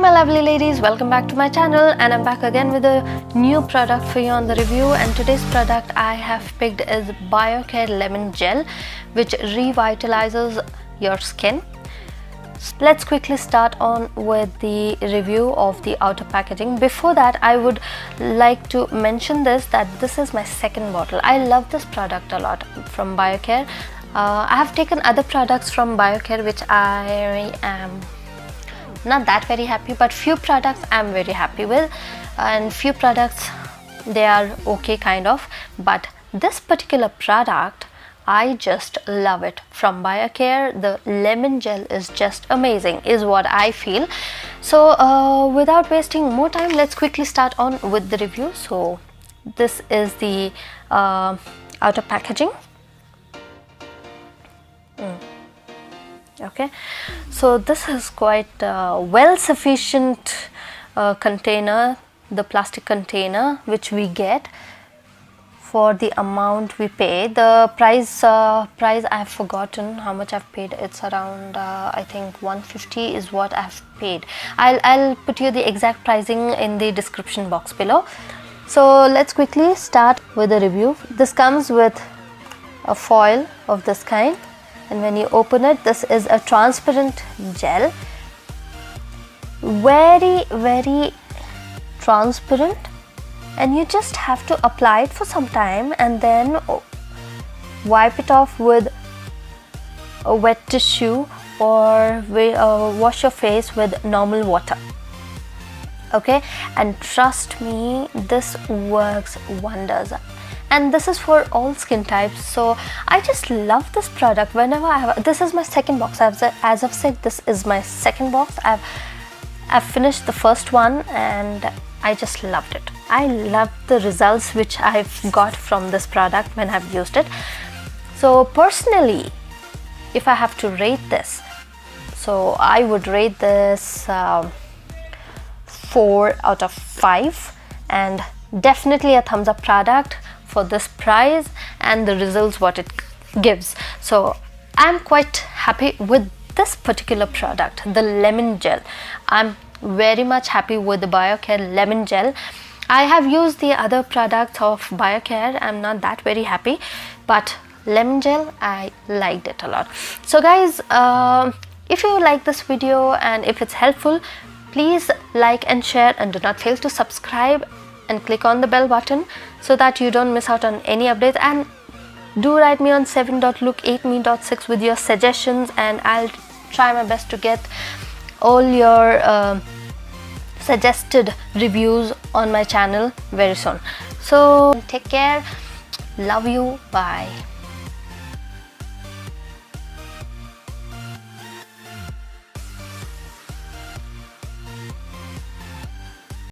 my lovely ladies, welcome back to my channel, and I'm back again with a new product for you on the review. And today's product I have picked is Biocare Lemon Gel, which revitalizes your skin. Let's quickly start on with the review of the outer packaging. Before that, I would like to mention that this is my second bottle. I love this product a lot from Biocare. I have taken other products from Biocare which I am not that very happy, but few products I'm very happy with, and few products they are okay kind of, but this particular product I just love it from Biocare. The lemon gel is just amazing is what I feel. So without wasting more time, let's quickly start on with the review. So this is the outer packaging. Okay, so this is quite well sufficient container, the plastic container which we get for the amount we pay. The price I have forgotten how much I've paid. It's around I think 150 is what I've paid. I'll put you the exact pricing in the description box below. So let's quickly start with the review. This comes with a foil of this kind, and when you open it, this is a transparent gel, very transparent, and you just have to apply it for some time and then wipe it off with a wet tissue or wash your face with normal water. Okay, and trust me, this works wonders. And this is for all skin types, so I just love this product. Whenever I have, this is my second box. As I've said, this is my second box. I've finished the first one and I just loved it. I love the results which I've got from this product when I've used it. So personally, if I have to rate this, so I would rate this 4 out of 5, and definitely a thumbs up product for this price and the results what it gives. So I'm quite happy with this particular product, the lemon gel. I'm very much happy with the Biocare lemon gel. I have used the other products of Biocare. I'm not that very happy, but lemon gel I liked it a lot. So guys, if you like this video and if it's helpful, please like and share, and do not fail to subscribe and click on the bell button so that you don't miss out on any updates. And do write me on 7.look8me.6 with your suggestions, and I'll try my best to get all your suggested reviews on my channel very soon. So take care, love you, bye.